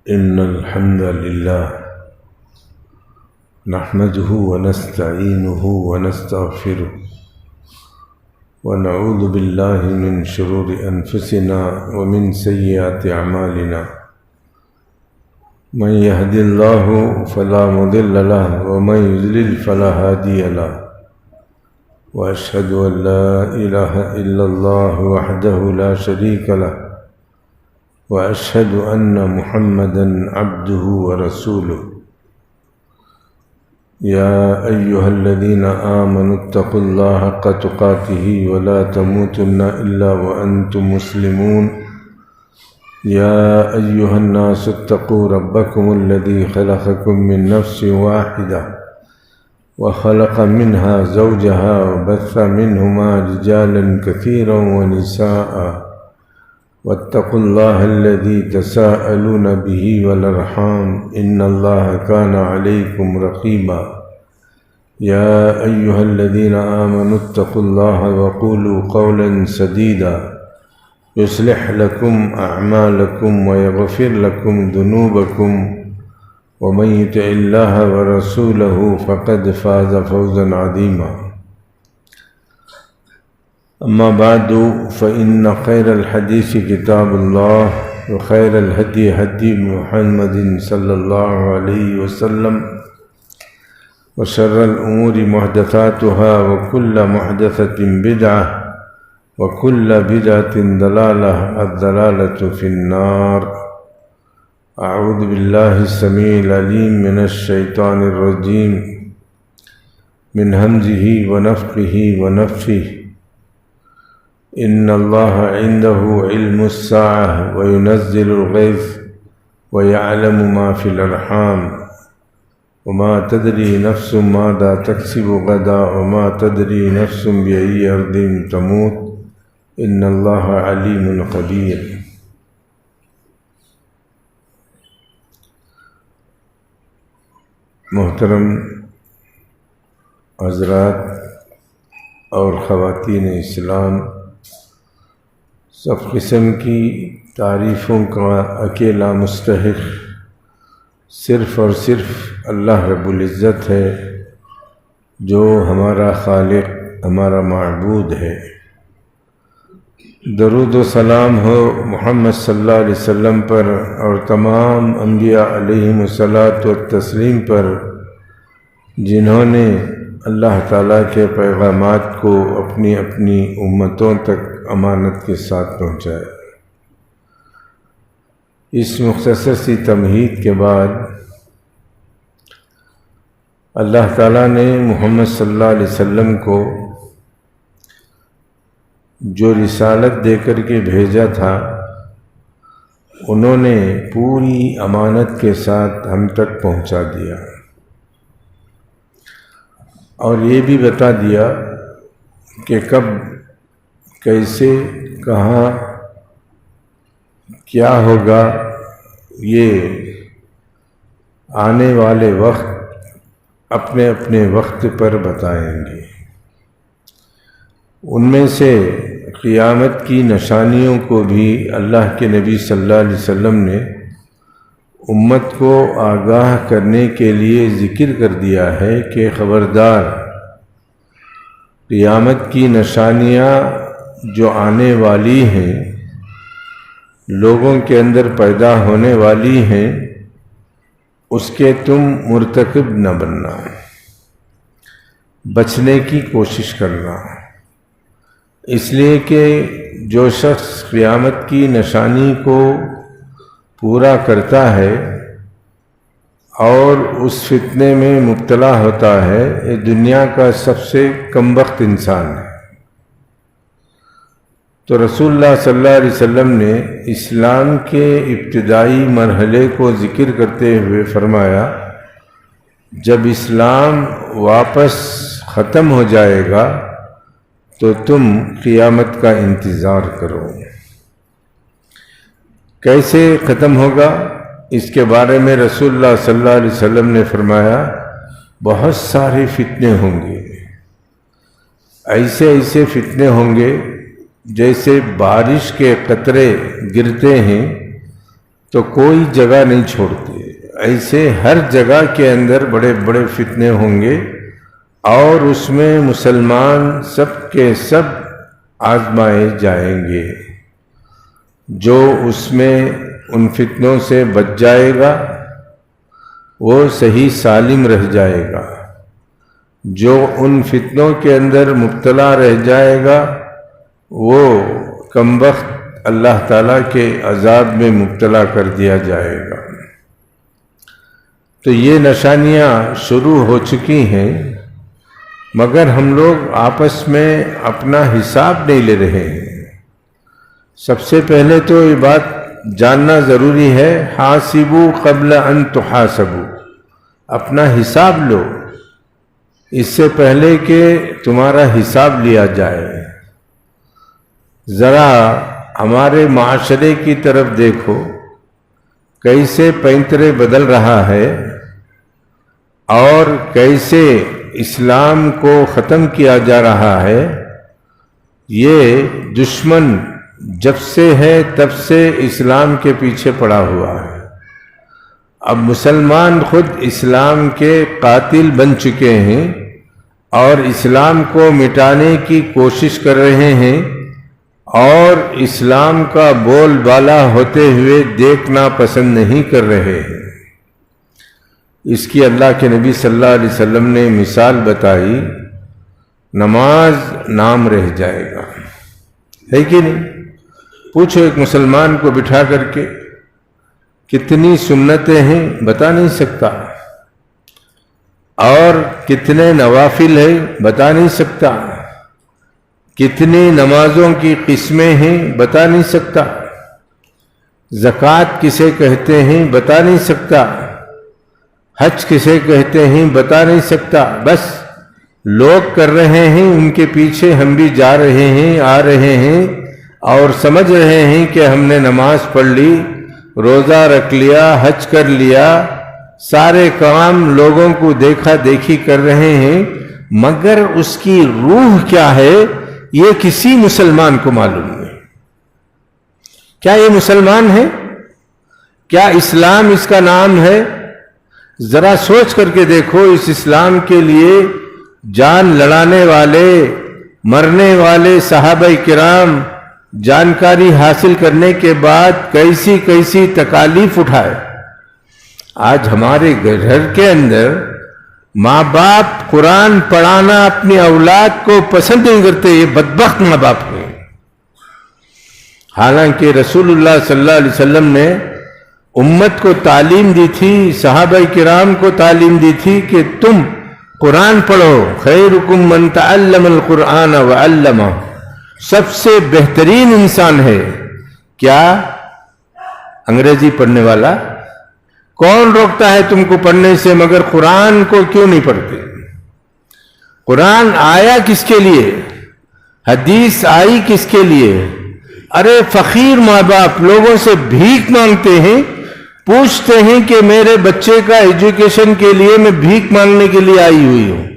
إن الحمد لله نحمده ونستعينه ونستغفره ونعوذ بالله من شرور أنفسنا ومن سيئات أعمالنا من يهد الله فلا مضل له ومن يضلل فلا هادي له وأشهد أن لا إله إلا الله وحده لا شريك له وأشهد أن محمدًا عبده ورسوله يا أيها الذين آمنوا اتقوا الله حق تقاته ولا تموتن إلا وأنتم مسلمون يا أيها الناس اتقوا ربكم الذي خلقكم من نفس واحدة وخلق منها زوجها وبث منهما رجالا كثيرا ونساء واتقوا الله الذي تساءلون به والأرحام إن الله كان عليكم رقيبا يا أيها الذين آمنوا اتقوا الله وقولوا قولا سديدا يصلح لكم أعمالكم ويغفر لكم ذنوبكم ومن يطع الله ورسوله فقد فاز فوزا عظيما أما بعد فإن خير الحديث كتاب الله وخير الهدي هدي محمد صلى الله عليه وسلم وشر الأمور محدثاتها وكل محدثة بدعة وكل بدعة ضلالة الضلالة في النار أعوذ بالله السميع العليم من الشيطان الرجيم من همزه ونفخه ونفثه إن الله عنده علم الساعة وينزل الغيث ويعلم ما في الأرحام وما تدري نفس ماذا تكسب غدا وما تدري نفس بأي أرض تموت إن الله عليم خبير محترم حضرات اور خواتین اسلام، سب قسم کی تعریفوں کا اکیلا مستحق صرف اور صرف اللہ رب العزت ہے، جو ہمارا خالق، ہمارا معبود ہے۔ درود و سلام ہو محمد صلی اللہ علیہ وسلم پر اور تمام انبیاء علیہم الصلاۃ والتسلیم پر، جنہوں نے اللہ تعالیٰ کے پیغامات کو اپنی اپنی امتوں تک امانت کے ساتھ پہنچایا۔ اس مختصر سی تمہید کے بعد اللہ تعالیٰ نے محمد صلی اللہ علیہ وسلم کو جو رسالت دے کر کے بھیجا تھا، انہوں نے پوری امانت کے ساتھ ہم تک پہنچا دیا، اور یہ بھی بتا دیا کہ کب، کیسے، کہاں، کیا ہوگا، یہ آنے والے وقت اپنے اپنے وقت پر بتائیں گے۔ ان میں سے قیامت کی نشانیوں کو بھی اللہ کے نبی صلی اللہ علیہ وسلم نے امت کو آگاہ کرنے کے لیے ذکر کر دیا ہے کہ خبردار، قیامت کی نشانیاں جو آنے والی ہیں، لوگوں کے اندر پیدا ہونے والی ہیں، اس کے تم مرتکب نہ بننا، بچنے کی کوشش کرنا۔ اس لیے کہ جو شخص قیامت کی نشانی کو پورا کرتا ہے اور اس فتنے میں مبتلا ہوتا ہے، یہ دنیا کا سب سے کم بخت انسان ہے۔ تو رسول اللہ صلی اللہ علیہ وسلم نے اسلام کے ابتدائی مرحلے کو ذکر کرتے ہوئے فرمایا، جب اسلام واپس ختم ہو جائے گا تو تم قیامت کا انتظار کرو۔ کیسے ختم ہوگا، اس کے بارے میں رسول اللہ صلی اللہ علیہ وسلم نے فرمایا، بہت سارے فتنے ہوں گے، ایسے ایسے فتنے ہوں گے جیسے بارش کے قطرے گرتے ہیں تو کوئی جگہ نہیں چھوڑتے. ایسے ہر جگہ کے اندر بڑے بڑے فتنے ہوں گے اور اس میں مسلمان سب کے سب آزمائے جائیں گے. جو اس میں ان فتنوں سے بچ جائے گا وہ صحیح سالم رہ جائے گا. جو ان فتنوں کے اندر مبتلا رہ جائے گا وہ کمبخت اللہ تعالیٰ کے عذاب میں مبتلا کر دیا جائے گا. تو یہ نشانیاں شروع ہو چکی ہیں، مگر ہم لوگ آپس میں اپنا حساب نہیں لے رہے ہیں. سب سے پہلے تو یہ بات جاننا ضروری ہے، حاسبو قبل ان تحاسبو، اپنا حساب لو اس سے پہلے کہ تمہارا حساب لیا جائے. ذرا ہمارے معاشرے کی طرف دیکھو، کیسے پینترے بدل رہا ہے اور کیسے اسلام کو ختم کیا جا رہا ہے. یہ دشمن جب سے ہے تب سے اسلام کے پیچھے پڑا ہوا ہے. اب مسلمان خود اسلام کے قاتل بن چکے ہیں اور اسلام کو مٹانے کی کوشش کر رہے ہیں اور اسلام کا بول بالا ہوتے ہوئے دیکھنا پسند نہیں کر رہے ہیں. اس کی اللہ کے نبی صلی اللہ علیہ وسلم نے مثال بتائی، نماز نام رہ جائے گا، ہے کہ نہیں؟ پوچھو ایک مسلمان کو بٹھا کر کے کتنی سنتیں ہیں بتا نہیں سکتا، اور کتنے نوافل ہیں بتا نہیں سکتا، کتنی نمازوں کی قسمیں ہیں بتا نہیں سکتا، زکوٰۃ کسے کہتے ہیں بتا نہیں سکتا، حج کسے کہتے ہیں بتا نہیں سکتا. بس لوگ کر رہے ہیں، ان کے پیچھے ہم بھی جا رہے ہیں، آ رہے ہیں اور سمجھ رہے ہیں کہ ہم نے نماز پڑھ لی، روزہ رکھ لیا، حج کر لیا، سارے کام لوگوں کو دیکھا دیکھی کر رہے ہیں، مگر اس کی روح کیا ہے یہ کسی مسلمان کو معلوم نہیں. کیا یہ مسلمان ہے؟ کیا اسلام اس کا نام ہے؟ ذرا سوچ کر کے دیکھو، اس اسلام کے لیے جان لڑانے والے، مرنے والے صحابہ کرام جانکاری حاصل کرنے کے بعد کیسی کیسی تکالیف اٹھائے. آج ہمارے گھر کے اندر ماں باپ قرآن پڑھانا اپنی اولاد کو پسند نہیں کرتے. یہ بدبخت ماں باپ ہیں. حالانکہ رسول اللہ صلی اللہ علیہ وسلم نے امت کو تعلیم دی تھی، صحابہ کرام کو تعلیم دی تھی کہ تم قرآن پڑھو. خیرکم من تعلم القرآن وعلمہ. سب سے بہترین انسان ہے کیا انگریزی پڑھنے والا؟ کون روکتا ہے تم کو پڑھنے سے؟ مگر قرآن کو کیوں نہیں پڑھتے؟ قرآن آیا کس کے لیے؟ حدیث آئی کس کے لیے؟ ارے فقیر ماں باپ لوگوں سے بھیک مانگتے ہیں، پوچھتے ہیں کہ میرے بچے کا ایجوکیشن کے لیے میں بھیک مانگنے کے لیے آئی ہوئی ہوں.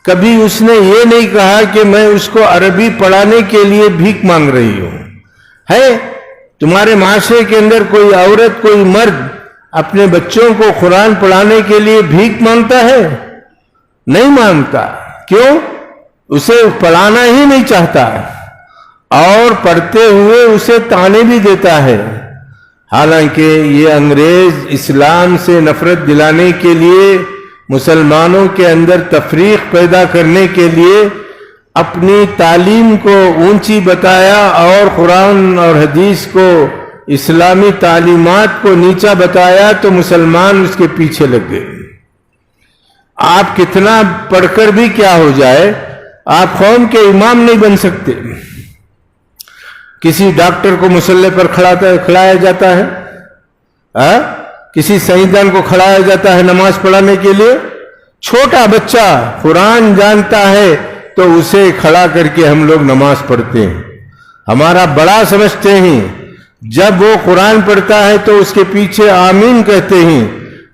کبھی اس نے یہ نہیں کہا کہ میں اس کو عربی پڑھانے کے لیے بھیک مانگ رہی ہوں. ہے تمہارے معاشرے کے اندر کوئی عورت، کوئی مرد اپنے بچوں کو قرآن پڑھانے کے لیے بھیک مانگتا ہے؟ نہیں مانگتا. کیوں؟ اسے پڑھانا ہی نہیں چاہتا اور پڑھتے ہوئے اسے طعنے بھی دیتا ہے. حالانکہ یہ انگریز اسلام سے نفرت دلانے کے لیے، مسلمانوں کے اندر تفریق پیدا کرنے کے لیے اپنی تعلیم کو اونچی بتایا اور قرآن اور حدیث کو، اسلامی تعلیمات کو نیچا بتایا، تو مسلمان اس کے پیچھے لگ گئے. آپ کتنا پڑھ کر بھی کیا ہو جائے، آپ قوم کے امام نہیں بن سکتے. کسی ڈاکٹر کو مسلح پر کھڑایا جاتا ہے، کسی سائنسدان کو کھڑایا جاتا ہے نماز پڑھانے کے لیے. چھوٹا بچہ قرآن جانتا ہے تو اسے کھڑا کر کے ہم لوگ نماز پڑھتے ہیں. ہمارا بڑا سمجھتے ہیں. جب وہ قرآن پڑھتا ہے تو اس کے پیچھے آمین کہتے ہیں،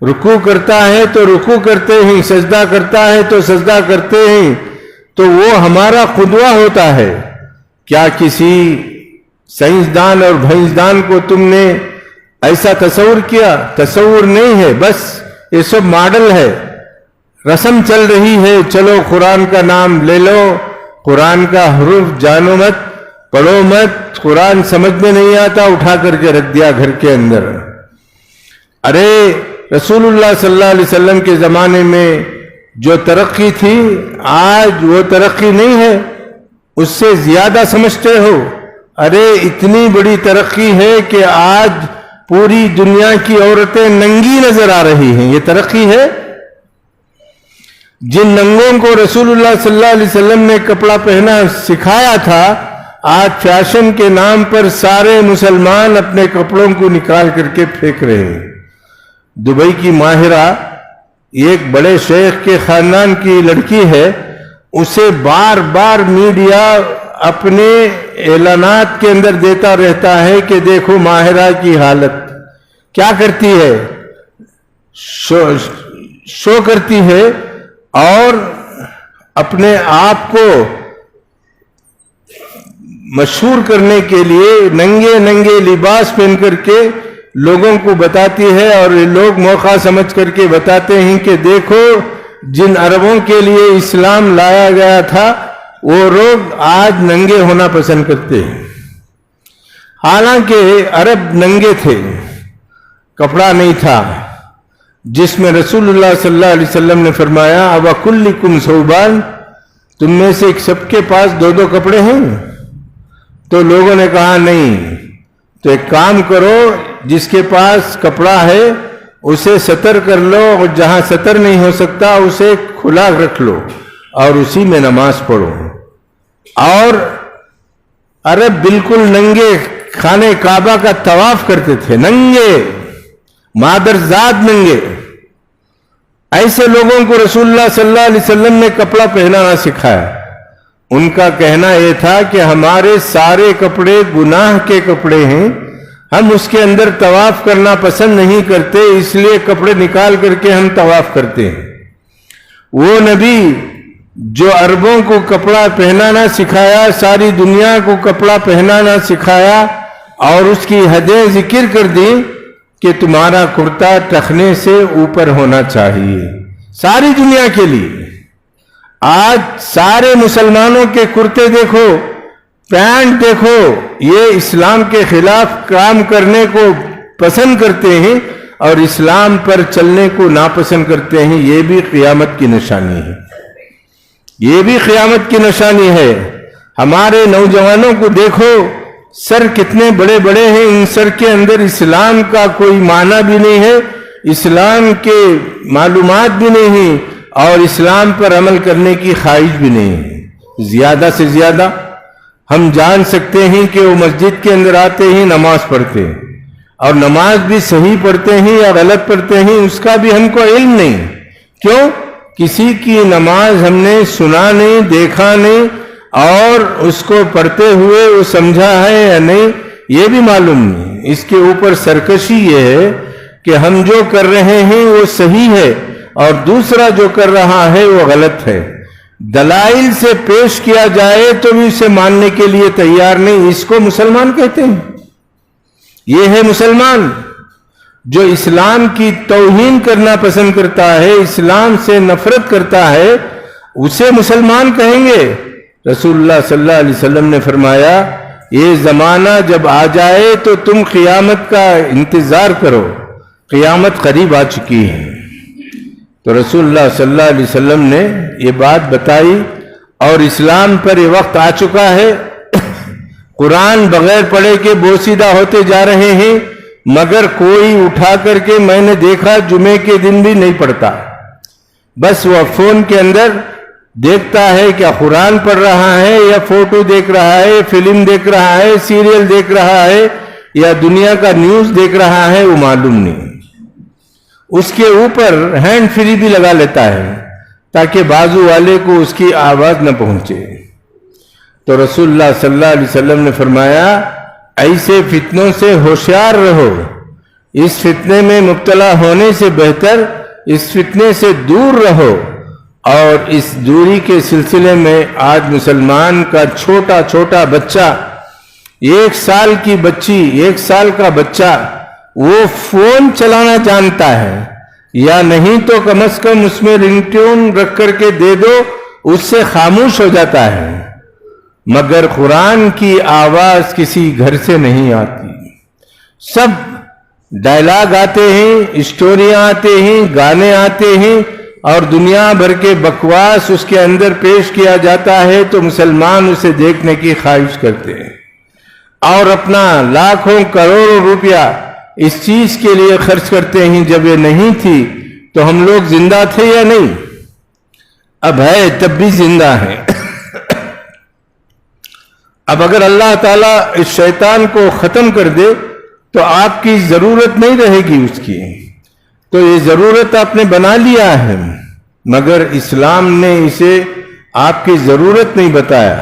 رکوع کرتا ہے تو رکوع کرتے ہیں، سجدہ کرتا ہے تو سجدہ کرتے ہیں. تو وہ ہمارا قدوہ ہوتا ہے. کیا کسی سائنسدان اور بھینسدان کو تم نے ایسا تصور کیا. تصور نہیں ہے، بس یہ سب ماڈل ہے، رسم چل رہی ہے. چلو قرآن کا نام لے لو، قرآن کا حروف جانو مت، پڑھو مت، قرآن سمجھ میں نہیں آتا، اٹھا کر کے رکھ دیا گھر کے اندر. ارے رسول اللہ صلی اللہ علیہ وسلم کے زمانے میں جو ترقی تھی آج وہ ترقی نہیں ہے، اس سے زیادہ سمجھتے ہو. ارے اتنی بڑی ترقی ہے کہ آج پوری دنیا کی عورتیں ننگی نظر آ رہی ہیں. یہ ترقی ہے؟ جن ننگوں کو رسول اللہ صلی اللہ علیہ وسلم نے کپڑا پہنا سکھایا تھا، آج فیشن کے نام پر سارے مسلمان اپنے کپڑوں کو نکال کر کے پھینک رہے ہیں. دبئی کی ماہرہ ایک بڑے شیخ کے خاندان کی لڑکی ہے، اسے بار بار میڈیا اپنے اعلانات کے اندر دیتا رہتا ہے کہ دیکھو ماہرہ کی حالت کیا کرتی ہے. شو کرتی ہے اور اپنے آپ کو مشہور کرنے کے لیے ننگے ننگے لباس پہن کر کے لوگوں کو بتاتی ہے، اور لوگ موقع سمجھ کر کے بتاتے ہیں کہ دیکھو جن عربوں کے لیے اسلام لایا گیا تھا وہ لوگ آج ننگے ہونا پسند کرتے ہیں. حالانکہ عرب ننگے تھے، کپڑا نہیں تھا، جس میں رسول اللہ صلی اللہ علیہ وسلم نے فرمایا ابا کلکم ثوبان، تم میں سے سب کے پاس دو دو کپڑے ہیں؟ تو لوگوں نے کہا نہیں. تو ایک کام کرو، جس کے پاس کپڑا ہے اسے ستر کر لو، اور جہاں ستر نہیں ہو سکتا اسے کھلا رکھ لو اور اسی میں نماز پڑھو. اور عرب بالکل ننگے خانے کعبہ کا طواف کرتے تھے، ننگے، مادرزاد ننگے. ایسے لوگوں کو رسول اللہ صلی اللہ علیہ وسلم نے کپڑا پہنانا سکھایا. ان کا کہنا یہ تھا کہ ہمارے سارے کپڑے گناہ کے کپڑے ہیں، ہم اس کے اندر طواف کرنا پسند نہیں کرتے، اس لیے کپڑے نکال کر کے ہم طواف کرتے ہیں. وہ نبی جو عربوں کو کپڑا پہنانا سکھایا، ساری دنیا کو کپڑا پہنانا سکھایا، اور اس کی حدیں ذکر کر دی کہ تمہارا کرتا ٹخنے سے اوپر ہونا چاہیے ساری دنیا کے لیے. آج سارے مسلمانوں کے کرتے دیکھو، پینٹ دیکھو، یہ اسلام کے خلاف کام کرنے کو پسند کرتے ہیں اور اسلام پر چلنے کو ناپسند کرتے ہیں. یہ بھی قیامت کی نشانی ہے، یہ بھی قیامت کی نشانی ہے. ہمارے نوجوانوں کو دیکھو، سر کتنے بڑے بڑے ہیں، ان سر کے اندر اسلام کا کوئی معنی بھی نہیں ہے، اسلام کے معلومات بھی نہیں ہیں، اور اسلام پر عمل کرنے کی خواہش بھی نہیں ہے. زیادہ سے زیادہ ہم جان سکتے ہیں کہ وہ مسجد کے اندر آتے ہیں، نماز پڑھتے ہیں، اور نماز بھی صحیح پڑھتے ہیں یا غلط پڑھتے ہیں اس کا بھی ہم کو علم نہیں. کیوں؟ کسی کی نماز ہم نے سنا نہیں، دیکھا نہیں، اور اس کو پڑھتے ہوئے وہ سمجھا ہے یا نہیں یہ بھی معلوم نہیں. اس کے اوپر سرکشی یہ ہے کہ ہم جو کر رہے ہیں وہ صحیح ہے اور دوسرا جو کر رہا ہے وہ غلط ہے. دلائل سے پیش کیا جائے تو بھی اسے ماننے کے لیے تیار نہیں. اس کو مسلمان کہتے ہیں. یہ ہے مسلمان جو اسلام کی توہین کرنا پسند کرتا ہے، اسلام سے نفرت کرتا ہے، اسے مسلمان کہیں گے. رسول اللہ صلی اللہ علیہ وسلم نے فرمایا یہ زمانہ جب آ جائے تو تم قیامت کا انتظار کرو، قیامت قریب آ چکی ہے. تو رسول اللہ صلی اللہ علیہ وسلم نے یہ بات بتائی اور اسلام پر یہ وقت آ چکا ہے. قرآن بغیر پڑھے کے بوسیدہ ہوتے جا رہے ہیں، مگر کوئی اٹھا کر کے میں نے دیکھا جمعے کے دن بھی نہیں پڑھتا. بس وہ فون کے اندر دیکھتا ہے کیا قرآن پڑھ رہا ہے یا فوٹو دیکھ رہا ہے، فلم دیکھ رہا ہے، سیریل دیکھ رہا ہے یا دنیا کا نیوز دیکھ رہا ہے وہ معلوم نہیں. اس کے اوپر ہینڈ فری بھی لگا لیتا ہے تاکہ بازو والے کو اس کی آواز نہ پہنچے. تو رسول اللہ صلی اللہ علیہ وسلم نے فرمایا ایسے فتنوں سے ہوشیار رہو، اس فتنے میں مبتلا ہونے سے بہتر اس فتنے سے دور رہو. اور اس دوری کے سلسلے میں آج مسلمان کا چھوٹا چھوٹا بچہ، 1 سال کی بچی، 1 سال کا بچہ، وہ فون چلانا جانتا ہے یا نہیں تو کم از کم اس میں رنگ ٹیون رکھ کر کے دے دو، اس سے خاموش ہو جاتا ہے، مگر قرآن کی آواز کسی گھر سے نہیں آتی۔ سب ڈائلاگ آتے ہیں، اسٹوریاں آتے ہیں، گانے آتے ہیں اور دنیا بھر کے بکواس اس کے اندر پیش کیا جاتا ہے، تو مسلمان اسے دیکھنے کی خواہش کرتے ہیں اور اپنا لاکھوں کروڑوں روپیہ اس چیز کے لیے خرچ کرتے ہیں۔ جب یہ نہیں تھی تو ہم لوگ زندہ تھے یا نہیں؟ اب ہے تب بھی زندہ ہیں۔ اب اگر اللہ تعالیٰ اس شیطان کو ختم کر دے تو آپ کی ضرورت نہیں رہے گی اس کی، تو یہ ضرورت آپ نے بنا لیا ہے، مگر اسلام نے اسے آپ کی ضرورت نہیں بتایا۔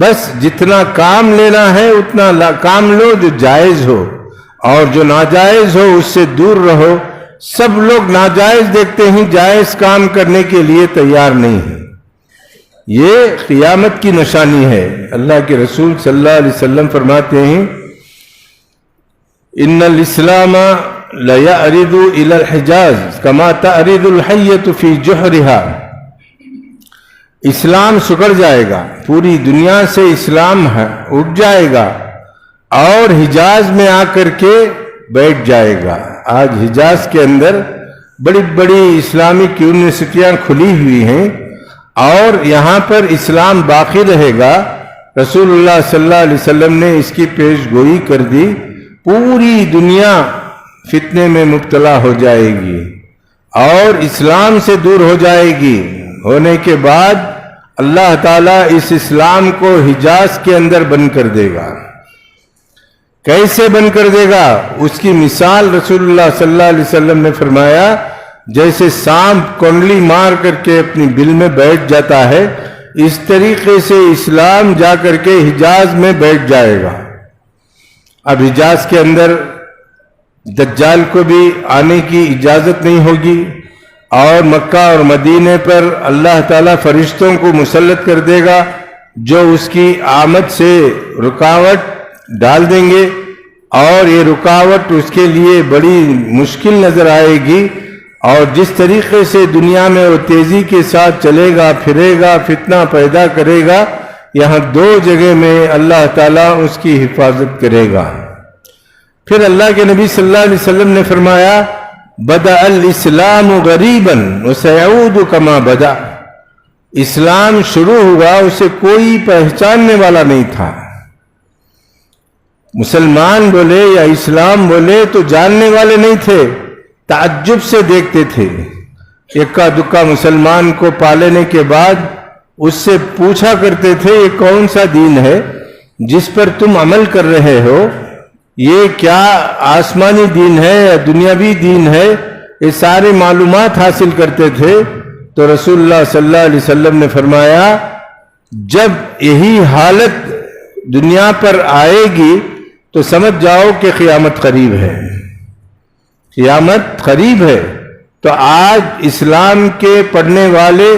بس جتنا کام لینا ہے اتنا کام لو جو جائز ہو، اور جو ناجائز ہو اس سے دور رہو۔ سب لوگ ناجائز دیکھتے ہیں، جائز کام کرنے کے لیے تیار نہیں ہیں۔ یہ قیامت کی نشانی ہے۔ اللہ کے رسول صلی اللہ علیہ وسلم فرماتے ہیں ان الاسلام لیعرض الی الحجاز کما تعرض الحیۃ فی جحرها، اسلام سکڑ جائے گا، پوری دنیا سے اسلام اٹھ جائے گا اور حجاز میں آ کر کے بیٹھ جائے گا۔ آج حجاز کے اندر بڑی بڑی اسلامک یونیورسٹیاں کھلی ہوئی ہیں اور یہاں پر اسلام باقی رہے گا۔ رسول اللہ صلی اللہ علیہ وسلم نے اس کی پیش گوئی کر دی، پوری دنیا فتنے میں مبتلا ہو جائے گی اور اسلام سے دور ہو جائے گی۔ ہونے کے بعد اللہ تعالیٰ اس اسلام کو حجاز کے اندر بند کر دے گا۔ کیسے بند کر دے گا؟ اس کی مثال رسول اللہ صلی اللہ علیہ وسلم نے فرمایا، جیسے سانپ کنڈلی مار کر کے اپنی بل میں بیٹھ جاتا ہے، اس طریقے سے اسلام جا کر کے حجاز میں بیٹھ جائے گا۔ اب حجاز کے اندر دجال کو بھی آنے کی اجازت نہیں ہوگی، اور مکہ اور مدینے پر اللہ تعالیٰ فرشتوں کو مسلط کر دے گا جو اس کی آمد سے رکاوٹ ڈال دیں گے، اور یہ رکاوٹ اس کے لیے بڑی مشکل نظر آئے گی، اور جس طریقے سے دنیا میں وہ تیزی کے ساتھ چلے گا، پھرے گا، فتنہ پیدا کرے گا، یہاں دو جگہ میں اللہ تعالیٰ اس کی حفاظت کرے گا۔ پھر اللہ کے نبی صلی اللہ علیہ وسلم نے فرمایا بدأ الاسلام غریبا وسيعود كما بدأ، اسلام شروع ہوا، اسے کوئی پہچاننے والا نہیں تھا۔ مسلمان بولے یا اسلام بولے تو جاننے والے نہیں تھے، تعجب سے دیکھتے تھے۔ اکا دکا مسلمان کو پالنے کے بعد اس سے پوچھا کرتے تھے یہ کون سا دین ہے جس پر تم عمل کر رہے ہو، یہ کیا آسمانی دین ہے یا دنیاوی دین ہے، یہ سارے معلومات حاصل کرتے تھے۔ تو رسول اللہ صلی اللہ علیہ وسلم نے فرمایا جب یہی حالت دنیا پر آئے گی تو سمجھ جاؤ کہ قیامت قریب ہے، قیامت قریب ہے۔ تو آج اسلام کے پڑھنے والے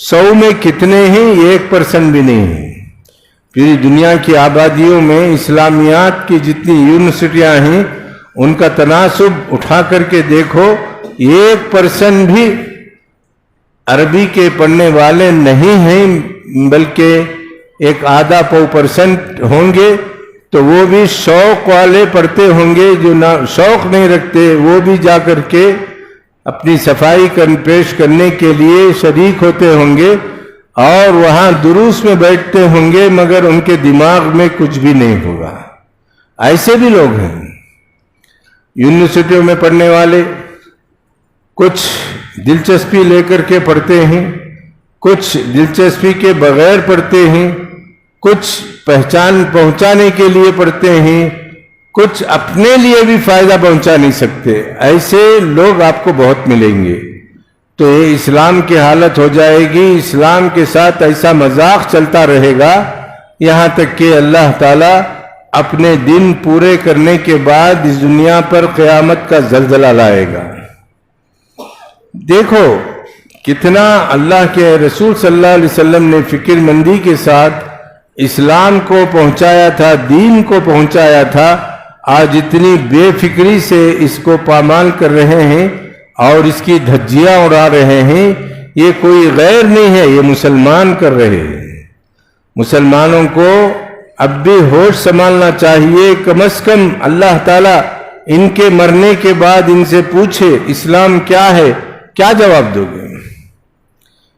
100 میں کتنے ہیں؟ 1% بھی نہیں ہیں۔ پوری دنیا کی آبادیوں میں اسلامیات کی جتنی یونیورسٹیاں ہیں ان کا تناسب اٹھا کر کے دیکھو، 1% بھی عربی کے پڑھنے والے نہیں ہیں، بلکہ 0.5% ہوں گے، تو وہ بھی شوق والے پڑھتے ہوں گے، جو نہ شوق نہیں رکھتے وہ بھی جا کر کے اپنی صفائی پیش کرنے کے لیے شریک ہوتے ہوں گے اور وہاں دروس میں بیٹھتے ہوں گے، مگر ان کے دماغ میں کچھ بھی نہیں ہوگا۔ ایسے بھی لوگ ہیں یونیورسٹیوں میں پڑھنے والے، کچھ دلچسپی لے کر کے پڑھتے ہیں، کچھ دلچسپی کے بغیر پڑھتے ہیں، کچھ پہچان پہنچانے کے لیے پڑھتے ہیں، کچھ اپنے لیے بھی فائدہ پہنچا نہیں سکتے۔ ایسے لوگ آپ کو بہت ملیں گے۔ تو یہ اسلام کی حالت ہو جائے گی، اسلام کے ساتھ ایسا مذاق چلتا رہے گا یہاں تک کہ اللہ تعالیٰ اپنے دن پورے کرنے کے بعد اس دنیا پر قیامت کا زلزلہ لائے گا۔ دیکھو کتنا اللہ کے رسول صلی اللہ علیہ وسلم نے فکر مندی کے ساتھ اسلام کو پہنچایا تھا، دین کو پہنچایا تھا، آج اتنی بے فکری سے اس کو پامال کر رہے ہیں اور اس کی دھجیاں اڑا رہے ہیں. یہ کوئی غیر نہیں ہے، یہ مسلمان کر رہے ہیں. مسلمانوں کو اب بھی ہوش سنبھالنا چاہیے. کم از کم اللہ تعالیٰ ان کے مرنے کے بعد ان سے پوچھے اسلام کیا ہے، کیا جواب دو گے؟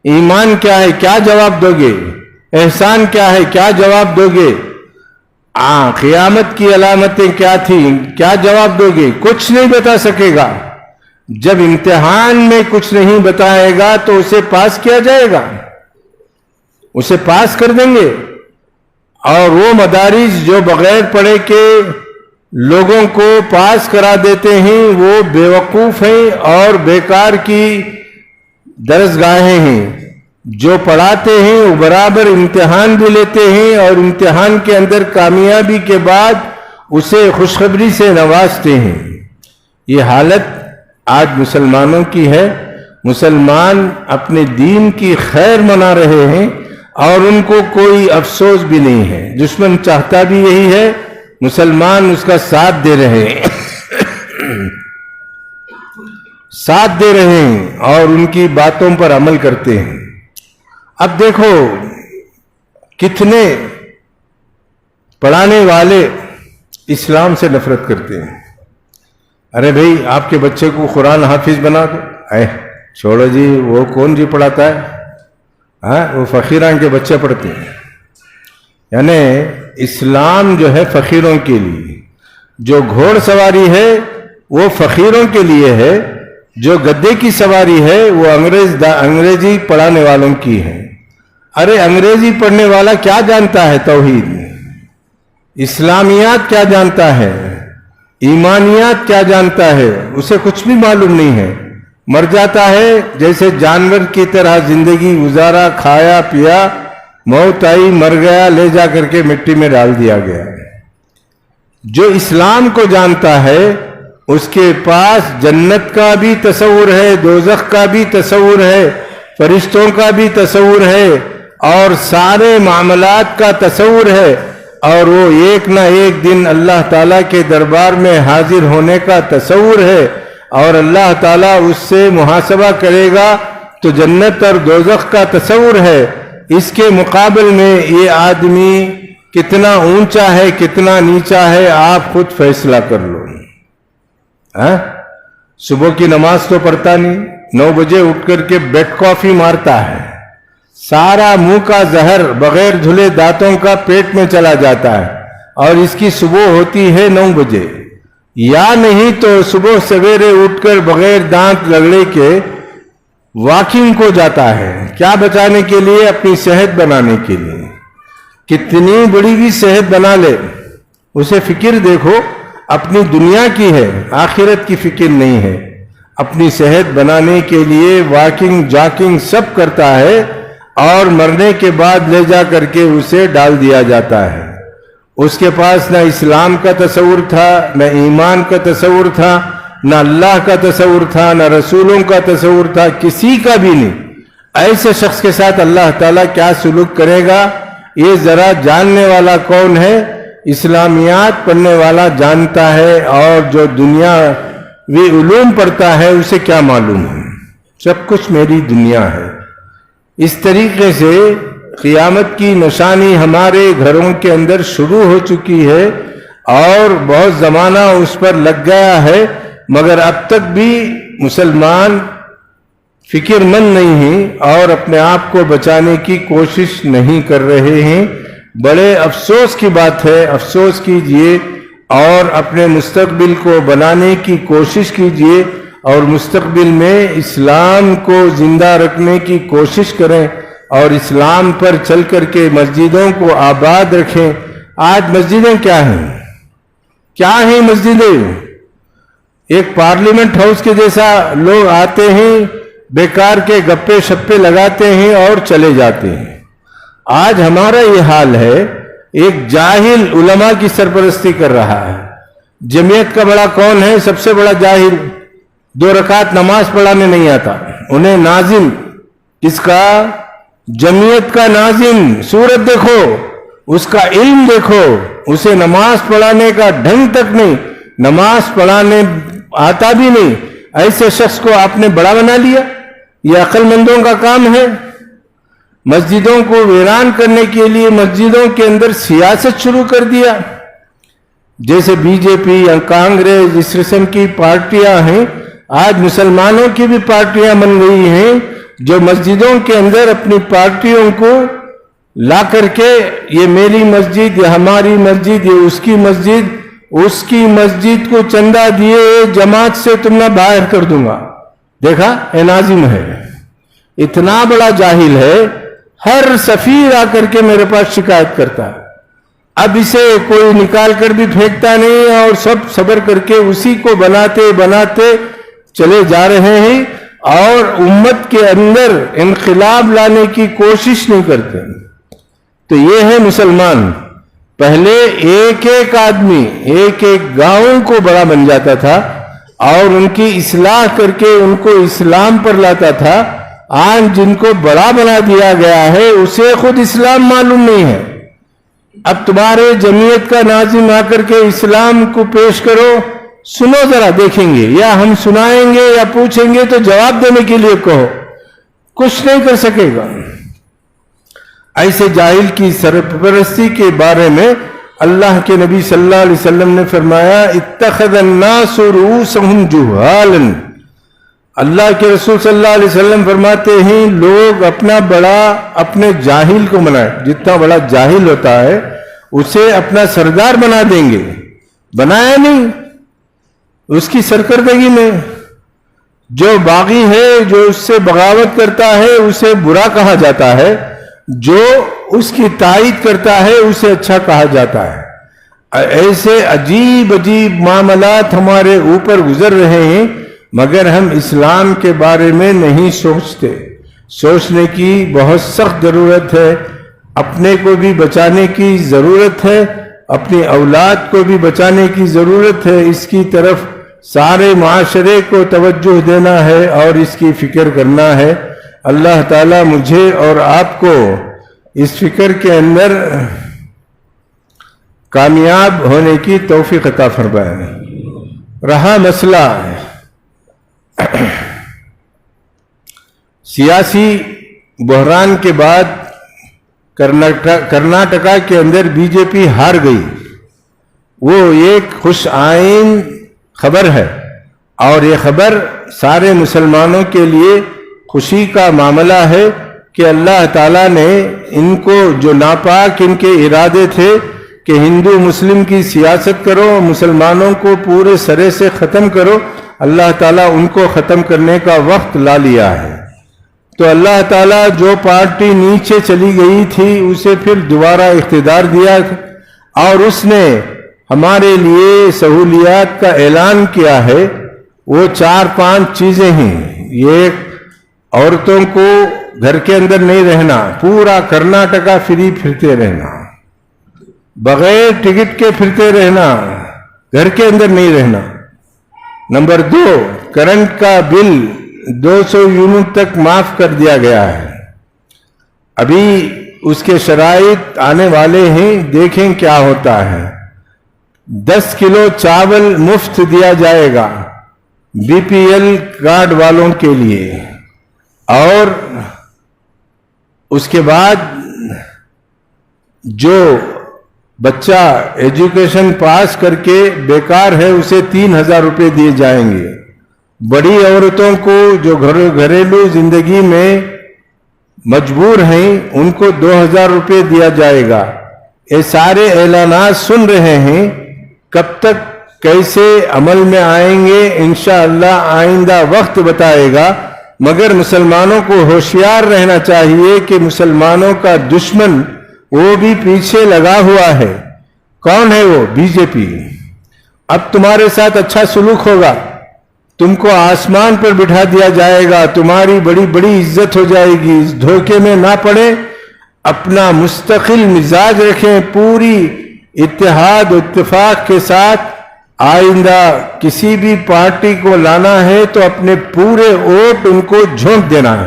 ایمان کیا ہے، کیا جواب دو گے؟ احسان کیا ہے، کیا جواب دو گے؟ قیامت کی علامتیں کیا تھیں، کیا جواب دو گے؟ کچھ نہیں بتا سکے گا. جب امتحان میں کچھ نہیں بتائے گا تو اسے پاس کیا جائے گا، اسے پاس کر دیں گے. اور وہ مدارس جو بغیر پڑھے کے لوگوں کو پاس کرا دیتے ہیں وہ بیوقوف ہیں اور بیکار کی درسگاہیں ہیں. جو پڑھاتے ہیں وہ برابر امتحان بھی لیتے ہیں اور امتحان کے اندر کامیابی کے بعد اسے خوشخبری سے نوازتے ہیں. یہ حالت آج مسلمانوں کی ہے. مسلمان اپنے دین کی خیر منا رہے ہیں اور ان کو کوئی افسوس بھی نہیں ہے. دشمن چاہتا بھی یہی ہے، مسلمان اس کا ساتھ دے رہے ہیں ساتھ دے رہے ہیں اور ان کی باتوں پر عمل کرتے ہیں. اب دیکھو کتنے پڑھانے والے اسلام سے نفرت کرتے ہیں. ارے بھئی آپ کے بچے کو قرآن حافظ بنا دو. چھوڑو جی، وہ کون جی پڑھاتا ہے؟ وہ فقیران کے بچے پڑھتے ہیں. یعنی اسلام جو ہے فقیروں کے لیے، جو گھوڑ سواری ہے وہ فقیروں کے لیے ہے، جو گدے کی سواری ہے وہ انگریزی پڑھانے والوں کی ہے. ارے انگریزی پڑھنے والا کیا جانتا ہے؟ توحید، اسلامیات کیا جانتا ہے؟ ایمانیات کیا جانتا ہے؟ اسے کچھ بھی معلوم نہیں ہے. مر جاتا ہے جیسے جانور کی طرح زندگی گزارا، کھایا پیا، موت آئی، مر گیا، لے جا کر کے مٹی میں ڈال دیا گیا. جو اسلام کو جانتا ہے اس کے پاس جنت کا بھی تصور ہے، دوزخ کا بھی تصور ہے، فرشتوں کا بھی تصور ہے اور سارے معاملات کا تصور ہے. اور وہ ایک نہ ایک دن اللہ تعالیٰ کے دربار میں حاضر ہونے کا تصور ہے اور اللہ تعالیٰ اس سے محاسبہ کرے گا. تو جنت اور دوزخ کا تصور ہے. اس کے مقابل میں یہ آدمی کتنا اونچا ہے کتنا نیچا ہے آپ خود فیصلہ کر لو. صبح کی نماز تو پڑھتا نہیں، 9 بجے اٹھ کر کے بیڈ کافی مارتا ہے، سارا منہ کا زہر بغیر دھلے دانتوں کا پیٹ میں چلا جاتا ہے اور اس کی صبح ہوتی ہے 9 بجے. یا نہیں تو صبح سویرے اٹھ کر بغیر دانت رگڑے کے واکنگ کو جاتا ہے. کیا بچانے کے لیے؟ اپنی صحت بنانے کے لیے. کتنی بڑی بھی صحت بنا لے، اسے فکر دیکھو اپنی دنیا کی ہے، آخرت کی فکر نہیں ہے. اپنی صحت بنانے کے لیے واکنگ جاکنگ سب کرتا ہے اور مرنے کے بعد لے جا کر کے اسے ڈال دیا جاتا ہے. اس کے پاس نہ اسلام کا تصور تھا، نہ ایمان کا تصور تھا، نہ اللہ کا تصور تھا، نہ رسولوں کا تصور تھا، کسی کا بھی نہیں. ایسے شخص کے ساتھ اللہ تعالیٰ کیا سلوک کرے گا یہ ذرا جاننے والا کون ہے؟ اسلامیات پڑھنے والا جانتا ہے، اور جو دنیاوی علوم پڑھتا ہے اسے کیا معلوم ہے؟ سب کچھ میری دنیا ہے. اس طریقے سے قیامت کی نشانی ہمارے گھروں کے اندر شروع ہو چکی ہے اور بہت زمانہ اس پر لگ گیا ہے، مگر اب تک بھی مسلمان فکر مند نہیں ہیں اور اپنے آپ کو بچانے کی کوشش نہیں کر رہے ہیں. بڑے افسوس کی بات ہے. افسوس کیجئے اور اپنے مستقبل کو بنانے کی کوشش کیجئے اور مستقبل میں اسلام کو زندہ رکھنے کی کوشش کریں اور اسلام پر چل کر کے مسجدوں کو آباد رکھیں. آج مسجدیں کیا ہیں؟ کیا ہیں مسجدیں؟ ایک پارلیمنٹ ہاؤس کے جیسا لوگ آتے ہیں، بیکار کے گپے شپے لگاتے ہیں اور چلے جاتے ہیں. آج ہمارا یہ حال ہے. ایک جاہل علماء کی سرپرستی کر رہا ہے. جمعیت کا بڑا کون ہے؟ سب سے بڑا جاہل. 2 رکعت نماز پڑھانے نہیں آتا. انہیں ناظم، اس کا جمعیت کا ناظم، صورت دیکھو اس کا علم دیکھو, اسے نماز پڑھانے کا ڈھنگ تک نہیں, نماز پڑھانے آتا بھی نہیں, ایسے شخص کو آپ نے بڑا بنا لیا. یہ عقل مندوں کا کام ہے. مسجدوں کو ویران کرنے کے لیے مسجدوں کے اندر سیاست شروع کر دیا. جیسے بی جے پی یا کانگریس اس قسم کی پارٹیاں ہیں, آج مسلمانوں کی بھی پارٹیاں بن گئی ہیں جو مسجدوں کے اندر اپنی پارٹیوں کو لا کر کے یہ میری مسجد, یہ ہماری مسجد, یہ اس کی مسجد کو چندہ دیے جماعت سے تم نہ باہر کر دوں گا. دیکھا, اے ناظم ہے, اتنا بڑا جاہل ہے, ہر سفیر آ کر کے میرے پاس شکایت کرتا ہے. اب اسے کوئی نکال کر بھی پھینکتا نہیں اور سب صبر کر کے اسی کو بناتے بناتے چلے جا رہے ہیں اور امت کے اندر انقلاب لانے کی کوشش نہیں کرتے. تو یہ ہے مسلمان. پہلے ایک ایک آدمی ایک ایک گاؤں کو بڑا بن جاتا تھا اور ان کی اصلاح کر کے ان کو اسلام پر لاتا تھا. آج جن کو بڑا بنا دیا گیا ہے اسے خود اسلام معلوم نہیں ہے. اب تمہارے جمعیت کا ناظم آ کر کے اسلام کو پیش کرو, سنو ذرا, دیکھیں گے, یا ہم سنائیں گے یا پوچھیں گے تو جواب دینے کے لیے کہو, کچھ نہیں کر سکے گا. ایسے جاہل کی سرپرستی کے بارے میں اللہ کے نبی صلی اللہ علیہ وسلم نے فرمایا, اتخذ الناس رؤوسهم جہالا. اللہ کے رسول صلی اللہ علیہ وسلم فرماتے ہیں لوگ اپنا بڑا اپنے جاہل کو بنائے. جتنا بڑا جاہل ہوتا ہے اسے اپنا سردار بنا دیں گے. بنایا نہیں, اس کی سرکردگی میں. جو باغی ہے, جو اس سے بغاوت کرتا ہے اسے برا کہا جاتا ہے, جو اس کی تائید کرتا ہے اسے اچھا کہا جاتا ہے. ایسے عجیب عجیب معاملات ہمارے اوپر گزر رہے ہیں مگر ہم اسلام کے بارے میں نہیں سوچتے. سوچنے کی بہت سخت ضرورت ہے. اپنے کو بھی بچانے کی ضرورت ہے, اپنی اولاد کو بھی بچانے کی ضرورت ہے. اس کی طرف سارے معاشرے کو توجہ دینا ہے اور اس کی فکر کرنا ہے. اللہ تعالیٰ مجھے اور آپ کو اس فکر کے اندر کامیاب ہونے کی توفیق عطا فرمائے. رہا مسئلہ سیاسی بحران کے بعد کرناٹکا کے اندر بی جے پی ہار گئی. وہ ایک خوش آئین خبر ہے اور یہ خبر سارے مسلمانوں کے لیے خوشی کا معاملہ ہے کہ اللہ تعالیٰ نے ان کو جو ناپاک ان کے ارادے تھے کہ ہندو مسلم کی سیاست کرو, مسلمانوں کو پورے سرے سے ختم کرو, اللہ تعالیٰ ان کو ختم کرنے کا وقت لا لیا ہے. تو اللہ تعالیٰ جو پارٹی نیچے چلی گئی تھی اسے پھر دوبارہ اقتدار دیا اور اس نے ہمارے لیے سہولیات کا اعلان کیا ہے. وہ 4-5 چیزیں ہیں. یہ عورتوں کو گھر کے اندر نہیں رہنا, پورا کرناٹکا فری پھرتے رہنا, بغیر ٹکٹ کے پھرتے رہنا, گھر کے اندر نہیں رہنا. نمبر 2, کرنٹ کا بل 200 یونٹ تک معاف کر دیا گیا ہے. ابھی اس کے شرائط آنے والے ہیں, دیکھیں کیا ہوتا ہے. 10 کلو چاول مفت دیا جائے گا بی پی ایل کارڈ والوں کے لیے. اور اس کے بعد جو بچہ ایجوکیشن پاس کر کے بیکار ہے اسے 3,000 روپے دیے جائیں گے. بڑی عورتوں کو جو گھریلو زندگی میں مجبور ہیں ان کو 2,000 روپے دیا جائے گا. یہ سارے اعلانات سن رہے ہیں, کب تک کیسے عمل میں آئیں گے انشاءاللہ آئندہ وقت بتائے گا. مگر مسلمانوں کو ہوشیار رہنا چاہیے کہ مسلمانوں کا دشمن وہ بھی پیچھے لگا ہوا ہے. کون ہے وہ؟ بی جے پی. اب تمہارے ساتھ اچھا سلوک ہوگا, تم کو آسمان پر بٹھا دیا جائے گا, تمہاری بڑی بڑی عزت ہو جائے گی. اس دھوکے میں نہ پڑے, اپنا مستقل مزاج رکھیں, پوری اتحاد و اتفاق کے ساتھ. آئندہ کسی بھی پارٹی کو لانا ہے تو اپنے پورے ووٹ ان کو جھونک دینا ہے